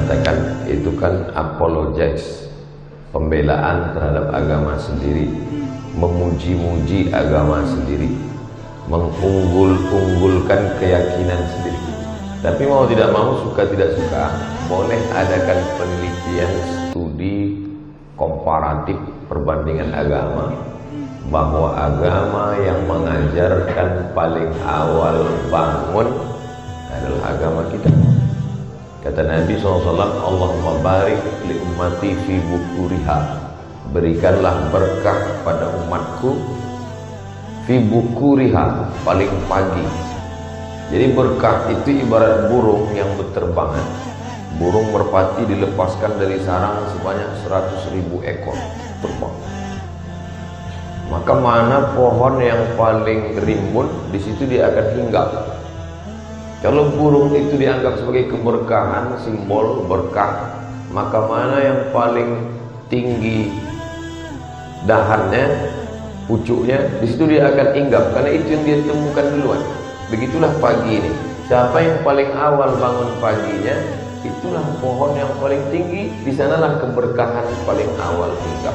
mengatakan itu kan apologize, pembelaan terhadap agama sendiri, memuji-muji agama sendiri, mengunggul-unggulkan keyakinan sendiri. Tapi mau tidak mau, suka tidak suka, boleh adakan penelitian studi komparatif perbandingan agama, bahwa agama yang mengajarkan paling awal bangun adalah agama kita. Kata Nabi SAW, Allahumma barik li ummati fi bukuriha, berikanlah berkah pada umatku fi bukuriha, paling pagi. Jadi berkah itu ibarat burung yang berterbangan. Burung merpati dilepaskan dari sarang sebanyak 100.000 ekor terbang. Maka mana pohon yang paling rimbun, di situ dia akan hinggap. Kalau burung itu dianggap sebagai keberkahan, simbol berkah, maka mana yang paling tinggi dahannya, pucuknya, di situ dia akan hinggap, karena itu yang dia temukan duluan. Begitulah pagi ini. Siapa yang paling awal bangun paginya, itulah pohon yang paling tinggi, di sanalah keberkahan paling awal hinggap.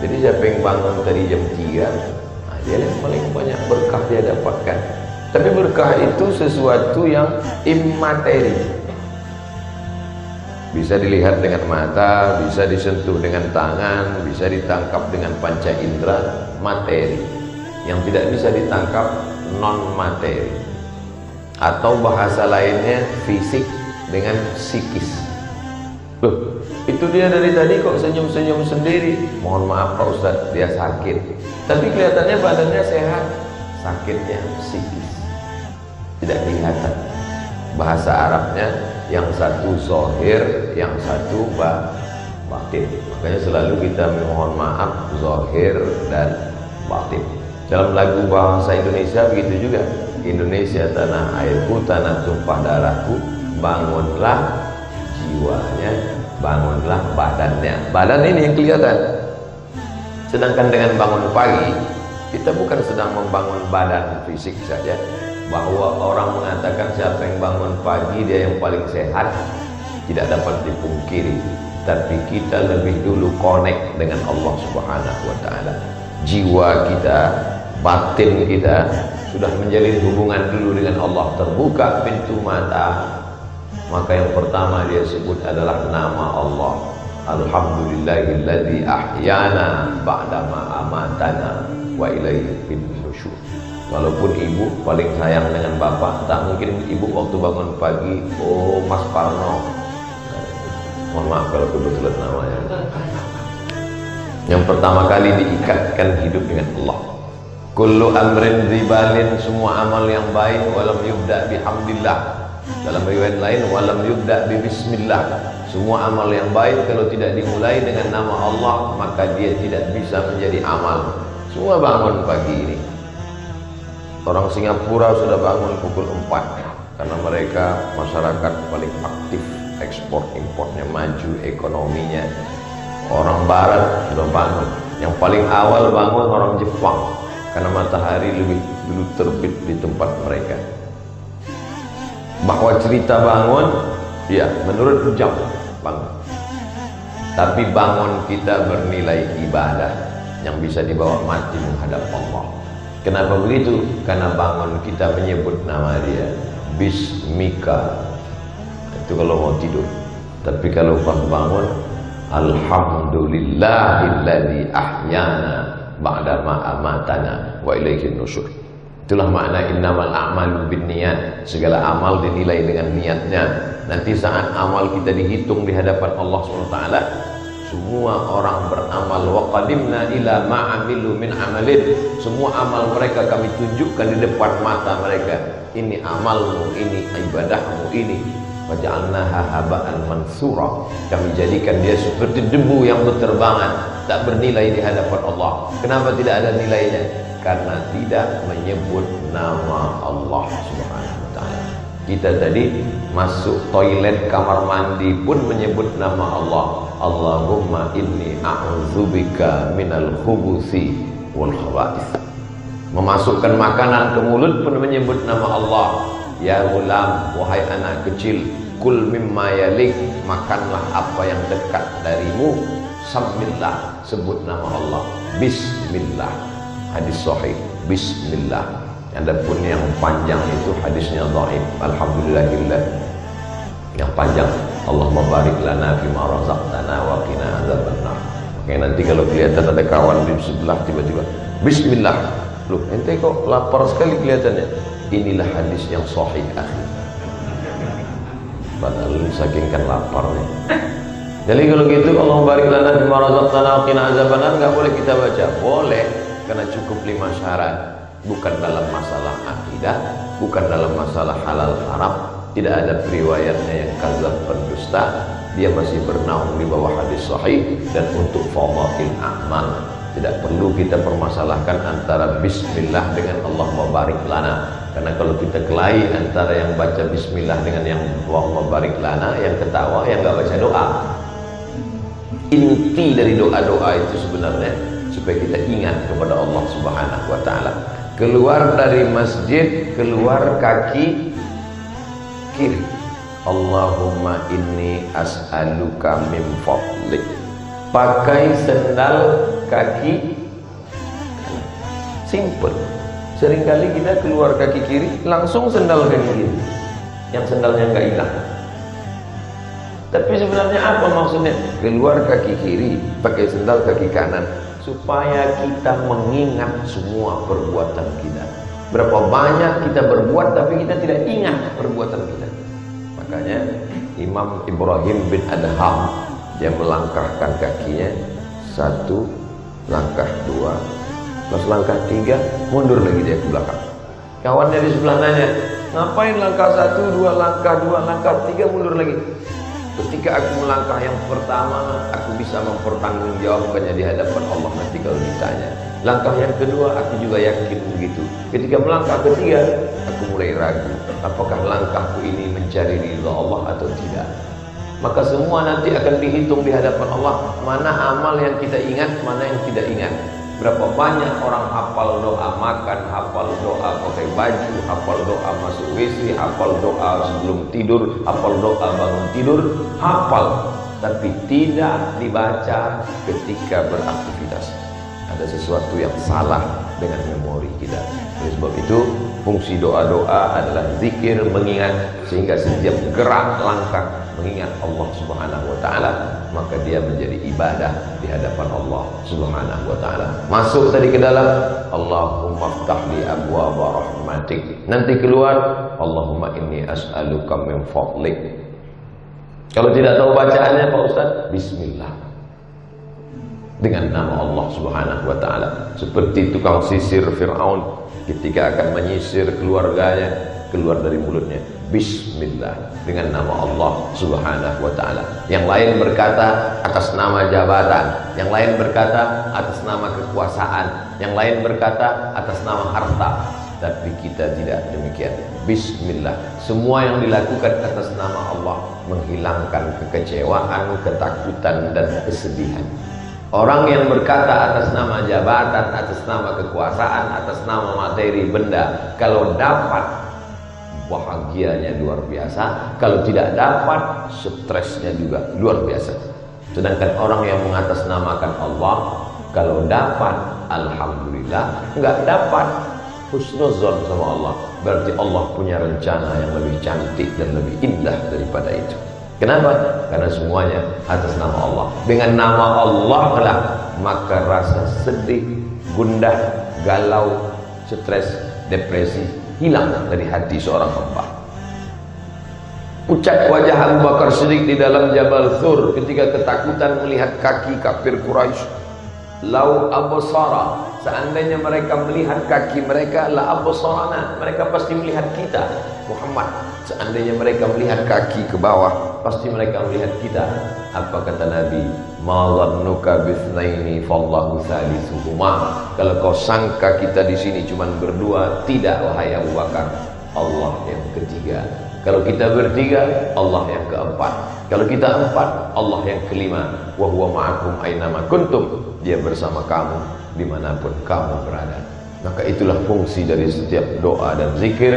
Jadi siapa yang bangun tadi jam 3, dia yang paling banyak berkah dia dapatkan. Tapi berkah itu sesuatu yang immateri, bisa dilihat dengan mata, bisa disentuh dengan tangan, bisa ditangkap dengan panca indera, materi. Yang tidak bisa ditangkap non materi, atau bahasa lainnya fisik dengan psikis. Loh, itu dia dari tadi kok senyum-senyum sendiri. Mohon maaf Pak Ustadz, dia sakit. Tapi kelihatannya badannya sehat. Sakitnya psikis, tidak kelihatan. Bahasa Arabnya yang satu zahir, yang satu batin. Makanya selalu kita mohon maaf zahir dan batin. Dalam lagu bahasa Indonesia begitu juga. Indonesia tanah airku, tanah tumpah darahku, bangunlah jiwanya, bangunlah badannya. Badan ini yang kelihatan. Sedangkan dengan bangun pagi, kita bukan sedang membangun badan fisik saja. Bahwa orang mengatakan siapa yang bangun pagi dia yang paling sehat, tidak dapat dipungkiri. Tapi kita lebih dulu connect dengan Allah Subhanahu wa Ta'ala. Jiwa kita, batin kita sudah menjalin hubungan dulu dengan Allah. Terbuka pintu mata, maka yang pertama dia sebut adalah nama Allah. Alhamdulillahilladzi ahyana ba'dama amatana wa ilaihi nusyur. Walaupun ibu paling sayang dengan bapak, tak mungkin ibu waktu bangun pagi, oh Mas Parno, mohon maaf kalau kebetulan namanya, yang pertama kali diikatkan hidup dengan Allah. Kullu amrin zibalin, semua amal yang baik, walam yubda bihamdillah. Dalam riwayat lain, walam yubda bismillah. Semua amal yang baik kalau tidak dimulai dengan nama Allah, maka dia tidak bisa menjadi amal. Semua bangun pagi ini. Orang Singapura sudah bangun pukul 4 karena mereka masyarakat paling aktif, ekspor importnya maju, ekonominya. Orang Barat sudah bangun. Yang paling awal bangun orang Jepang, karena matahari lebih dulu terbit di tempat mereka. Bahwa cerita bangun, ya menurut jam bangun. Tapi bangun kita bernilai ibadah yang bisa dibawa mati menghadap Allah. Kenapa begitu? Karena bangun kita menyebut nama dia, Bismika. Itu kalau mau tidur. Tapi kalau pas bangun, Alhamdulillahilladzi ahyana ba'da ma amatana wa ilaihin nusyur. Itulah makna innamal a'malu binniyat. Segala amal dinilai dengan niatnya. Nanti saat amal kita dihitung di hadapan Allah SWT, semua orang beramal, wa qadimna ila ma'amilu min amalin. Semua amal mereka kami tunjukkan di depan mata mereka. Ini amalmu, ini ibadahmu, ini. Waja'alnaha haba'an mansura. Kami jadikan dia seperti debu yang berterbangan, tak bernilai di hadapan Allah. Kenapa tidak ada nilainya? Karena tidak menyebut nama Allah Subhanahu wa Ta'ala. Kita tadi masuk toilet kamar mandi pun menyebut nama Allah. Allahumma inni a'udzubika minal khubuthi wal khaba'ith. Memasukkan makanan ke mulut pun menyebut nama Allah. Ya gulam, wahai anak kecil, kul mimma yalik, makanlah apa yang dekat darimu, samillah, sebut nama Allah, bismillah. Hadis sahih, bismillah. Adapun yang panjang itu hadisnya dhaif. Alhamdulillahillah. Yang panjang, Allahumma barik lana fima razaqtana wa qina adzabannar. Oke, nanti kalau kelihatan ada kawan di sebelah tiba-tiba bismillah, loh ente kok lapar sekali kelihatannya. Inilah hadis yang sahih, akhi. Padahal saking kan laparnya. Jadi kalau gitu, Allahumma barik lana fima razaqtana wa qina adzabannar, enggak boleh kita baca. Boleh, karena cukup 5 syarat. Bukan dalam masalah akidah, bukan dalam masalah halal haram, tidak ada periwayatnya yang kadzab pendusta. Dia masih bernaung di bawah hadis sahih. Dan untuk fadhail a'mal, tidak perlu kita permasalahkan antara bismillah dengan Allahumma barik lana. Karena kalau kita kelahi antara yang baca bismillah dengan yang Allahumma barik lana, yang ketawa yang nggak baca doa. Inti dari doa-doa itu sebenarnya supaya kita ingat kepada Allah Subhanahu wa taala. Keluar dari masjid, keluar kaki kiri. Allahumma inni as'aluka min fadlik. Pakai sendal kaki kanan. Simple. Seringkali kita keluar kaki kiri, langsung sendal kaki kiri. Yang sendalnya nggak hilang. Tapi sebenarnya apa maksudnya? Keluar kaki kiri, pakai sendal kaki kanan, supaya kita mengingat semua perbuatan kita. Berapa banyak kita berbuat tapi kita tidak ingat perbuatan kita. Makanya Imam Ibrahim bin Adham, dia melangkahkan kakinya, 1 langkah, 2, pas langkah 3 mundur lagi dia ke belakang. Kawannya di sebelah nanya, ngapain langkah 1, 2 langkah, 2 langkah, 3 mundur lagi? Ketika aku melangkah yang pertama, aku bisa mempertanggungjawabkannya di hadapan Allah nanti kalau ditanya. Langkah yang kedua, aku juga yakin begitu. Ketika melangkah ketiga, aku mulai ragu, apakah langkahku ini mencari ridha Allah atau tidak. Maka semua nanti akan dihitung di hadapan Allah, mana amal yang kita ingat, mana yang tidak ingat. Berapa banyak orang hafal doa makan, hafal doa pakai baju, hafal doa masuk WC, hafal doa sebelum tidur, hafal doa bangun tidur, hafal, tapi tidak dibaca ketika beraktivitas. Ada sesuatu yang salah dengan memori kita. Oleh sebab itu, fungsi doa-doa adalah zikir, mengingat, sehingga setiap gerak langkah mengingat Allah Subhanahu wa taala, maka dia menjadi ibadah di hadapan Allah Subhanahu wa taala. Masuk tadi ke dalam, Allahumma ftah li abwaaba rahmatik. Nanti keluar, Allahumma inni as'aluka min fadlik. Kalau tidak tahu bacaannya Pak Ustaz, bismillah. Dengan nama Allah Subhanahu wa taala. Seperti tukang sisir Firaun ketika akan menyisir keluarganya, keluar dari mulutnya bismillah, dengan nama Allah Subhanahu wa taala. Yang lain berkata atas nama jabatan, yang lain berkata atas nama kekuasaan, yang lain berkata atas nama harta. Tapi kita tidak demikian. Bismillah. Semua yang dilakukan atas nama Allah menghilangkan kekecewaan, ketakutan dan kesedihan. Orang yang berkata atas nama jabatan, atas nama kekuasaan, atas nama materi benda, kalau dapat bahagianya luar biasa, kalau tidak dapat stresnya juga luar biasa. Sedangkan orang yang mengatasnamakan Allah, kalau dapat alhamdulillah, enggak dapat husnuzon sama Allah, berarti Allah punya rencana yang lebih cantik dan lebih indah daripada itu. Kenapa? Karena semuanya atas nama Allah. Dengan nama Allah lah maka rasa sedih, gundah, galau, stres, depresi hilang dari hati seorang hamba. Pucat wajah Abu Bakar Siddiq di dalam Jabal Thur ketika ketakutan melihat kaki kafir Quraisy. Lau absara, seandainya mereka melihat kaki mereka, la absarana, mereka pasti melihat kita Muhammad. Seandainya mereka melihat kaki ke bawah, pasti mereka melihat kita. Apa kata Nabi? Ma dhannuka bitsnaini fallahu salisuhuma. Kalau kau sangka kita di sini cuma berdua, tidak wahai Abu Bakar, Allah yang ketiga. Kalau kita bertiga, Allah yang keempat. Kalau kita empat, Allah yang kelima. Wa huwa ma'akum ainama kuntum. Dia bersama kamu dimanapun kamu berada. Maka itulah fungsi dari setiap doa dan zikir,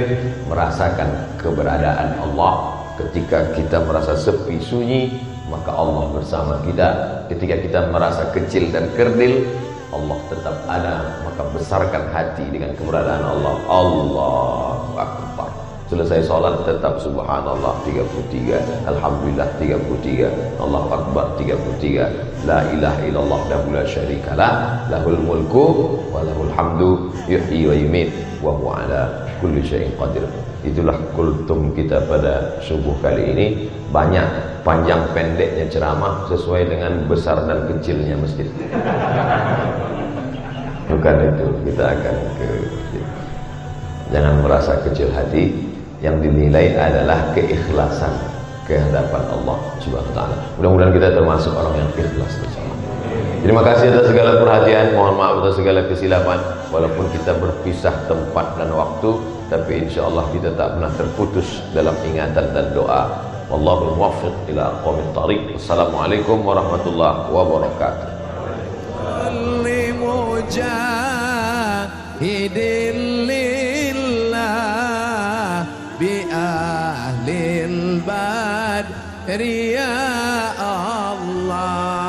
merasakan keberadaan Allah Ketika kita merasa sepi sunyi, maka Allah bersama kita. Ketika kita merasa kecil dan kerdil, Allah tetap ada. Maka besarkan hati dengan keberadaan Allah. Allahu Akbar. Selesai sholat tetap subhanallah 33, alhamdulillah 33, Allahu Akbar 33, la ilaha illallah wahdahu la syarikalah, lahul mulku wa lahul hamdu yuhyi wa yumiit wa huwa ala kulli syai'in qadir. Itulah kultum kita pada subuh kali ini. Banyak panjang pendeknya ceramah sesuai dengan besar dan kecilnya masjid. Bukan itu, kita akan ke masjid. Jangan merasa kecil hati. Yang dinilai adalah keikhlasan ke hadapan Allah Subhanahu wa taala. Mudah-mudahan kita termasuk orang yang ikhlas bersama. Terima kasih atas segala perhatian, mohon maaf atas segala kesilapan. Walaupun kita berpisah tempat dan waktu, tapi insyaallah kita tak pernah terputus dalam ingatan dan doa. Wallahul muwaffiq ila aqwamit thariq. Wassalamualaikum warahmatullahi wabarakatuh. بأهل البدر يا الله.